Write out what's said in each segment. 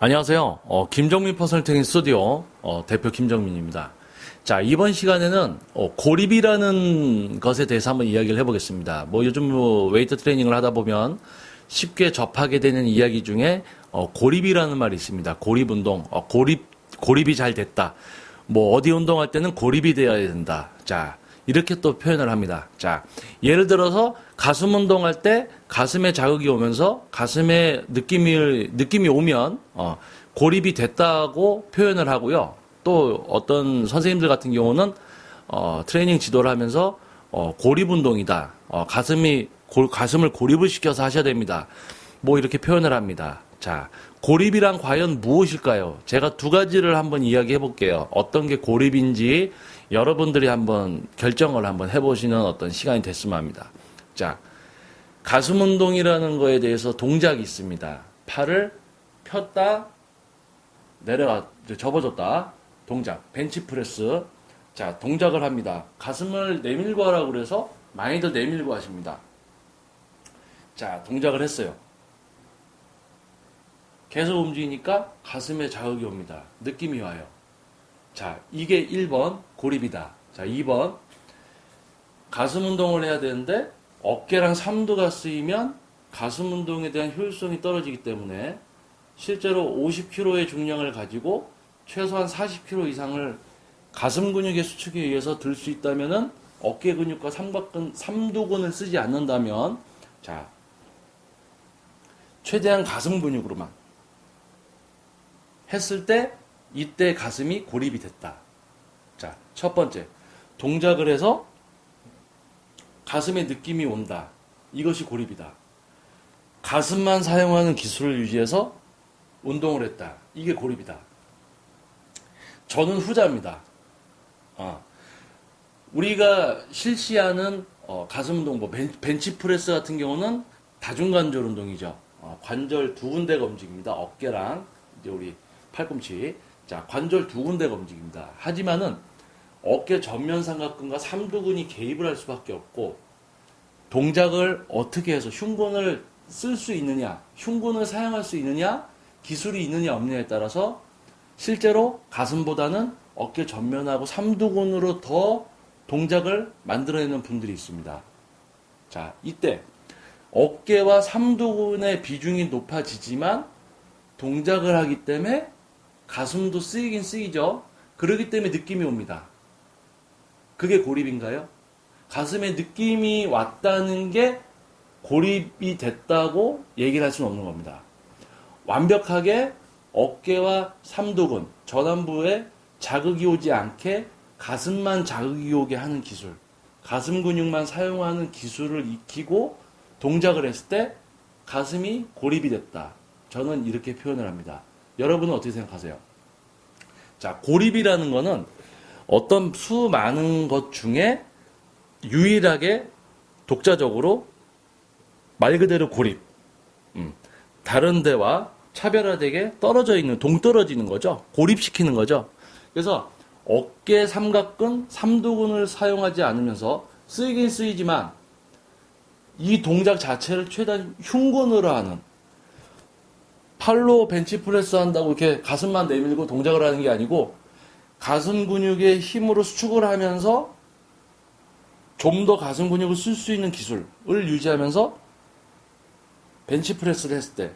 안녕하세요. 김정민 퍼스널 트레이닝 스튜디오 대표 김정민입니다. 자, 이번 시간에는 고립이라는 것에 대해서 한번 이야기를 해보겠습니다. 요즘 웨이트 트레이닝을 하다 보면 쉽게 접하게 되는 이야기 중에 고립이라는 말이 있습니다. 고립 운동, 고립이 잘 됐다. 어디 운동할 때는 고립이 되어야 된다. 자, 이렇게 또 표현을 합니다. 자, 예를 들어서 가슴 운동할 때 가슴에 자극이 오면서 가슴에 느낌이 오면 고립이 됐다고 표현을 하고요. 또 어떤 선생님들 같은 경우는 트레이닝 지도를 하면서 고립 운동이다. 가슴을 고립을 시켜서 하셔야 됩니다. 이렇게 표현을 합니다. 자, 고립이란 과연 무엇일까요? 제가 두 가지를 한번 이야기해 볼게요. 어떤 게 고립인지 여러분들이 한번 결정을 한번 해보시는 어떤 시간이 됐으면 합니다. 자, 가슴 운동이라는 거에 대해서 동작이 있습니다. 팔을 폈다, 접어줬다. 동작, 벤치프레스. 자, 동작을 합니다. 가슴을 내밀고 하라고 그래서 많이들 내밀고 하십니다. 자, 동작을 했어요. 계속 움직이니까 가슴에 자극이 옵니다. 느낌이 와요. 자, 이게 1번 고립이다. 자, 2번 가슴 운동을 해야 되는데 어깨랑 삼두가 쓰이면 가슴 운동에 대한 효율성이 떨어지기 때문에 실제로 50kg의 중량을 가지고 최소한 40kg 이상을 가슴 근육의 수축에 의해서 들 수 있다면은 어깨 근육과 삼두근을 쓰지 않는다면 자, 최대한 가슴 근육으로만 했을 때 이때 가슴이 고립이 됐다. 자, 첫 번째 동작을 해서 가슴에 느낌이 온다. 이것이 고립이다. 가슴만 사용하는 기술을 유지해서 운동을 했다. 이게 고립이다. 저는 후자입니다. 우리가 실시하는 가슴 운동, 벤치프레스 같은 경우는 다중관절 운동이죠. 관절 두 군데가 움직입니다. 어깨랑 이제 우리 팔꿈치. 자, 관절 두 군데가 움직입니다. 하지만은 어깨 전면 삼각근과 삼두근이 개입을 할 수밖에 없고 동작을 어떻게 해서 흉근을 쓸 수 있느냐, 흉근을 사용할 수 있느냐, 기술이 있느냐 없느냐에 따라서 실제로 가슴보다는 어깨 전면하고 삼두근으로 더 동작을 만들어내는 분들이 있습니다. 자, 이때 어깨와 삼두근의 비중이 높아지지만 동작을 하기 때문에 가슴도 쓰이긴 쓰이죠. 그러기 때문에 느낌이 옵니다. 그게 고립인가요? 가슴에 느낌이 왔다는 게 고립이 됐다고 얘기를 할 수는 없는 겁니다. 완벽하게 어깨와 삼두근, 전완부에 자극이 오지 않게 가슴만 자극이 오게 하는 기술, 가슴 근육만 사용하는 기술을 익히고 동작을 했을 때 가슴이 고립이 됐다. 저는 이렇게 표현을 합니다. 여러분은 어떻게 생각하세요? 자, 고립이라는 거는 어떤 수많은 것 중에 유일하게 독자적으로 말 그대로 고립, 다른 데와 차별화되게 떨어져 있는, 동떨어지는 거죠. 고립시키는 거죠. 그래서 어깨 삼각근, 삼두근을 사용하지 않으면서 쓰이긴 쓰이지만 이 동작 자체를 최대한 흉근으로 하는, 팔로 벤치프레스 한다고 이렇게 가슴만 내밀고 동작을 하는 게 아니고 가슴 근육의 힘으로 수축을 하면서 좀 더 가슴 근육을 쓸 수 있는 기술을 유지하면서 벤치프레스를 했을 때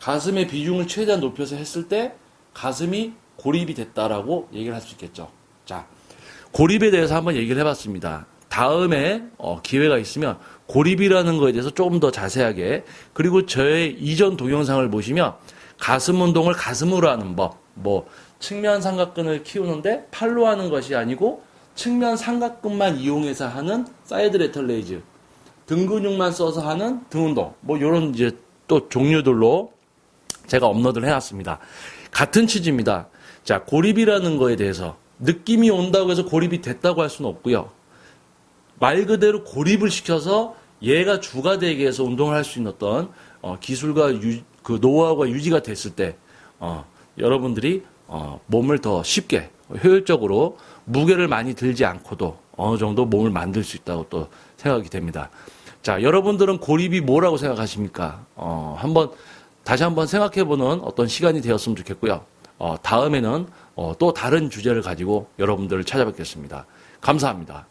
가슴의 비중을 최대한 높여서 했을 때 가슴이 고립이 됐다라고 얘기를 할 수 있겠죠. 자, 고립에 대해서 한번 얘기를 해봤습니다. 다음에 기회가 있으면 고립이라는 거에 대해서 조금 더 자세하게, 그리고 저의 이전 동영상을 보시면 가슴 운동을 가슴으로 하는 법, 측면 삼각근을 키우는데 팔로 하는 것이 아니고 측면 삼각근만 이용해서 하는 사이드 레터 레이즈, 등 근육만 써서 하는 등 운동, 요런 이제 또 종류들로 제가 업로드를 해놨습니다. 같은 취지입니다. 자, 고립이라는 거에 대해서 느낌이 온다고 해서 고립이 됐다고 할 수는 없고요. 말 그대로 고립을 시켜서 얘가 주가 되게 해서 운동을 할 수 있는 어떤 기술과 그 노하우가 유지가 됐을 때 여러분들이 몸을 더 쉽게 효율적으로 무게를 많이 들지 않고도 어느 정도 몸을 만들 수 있다고 또 생각이 됩니다. 자, 여러분들은 고립이 뭐라고 생각하십니까? 한번 다시 한번 생각해보는 어떤 시간이 되었으면 좋겠고요. 다음에는 또 다른 주제를 가지고 여러분들을 찾아뵙겠습니다. 감사합니다.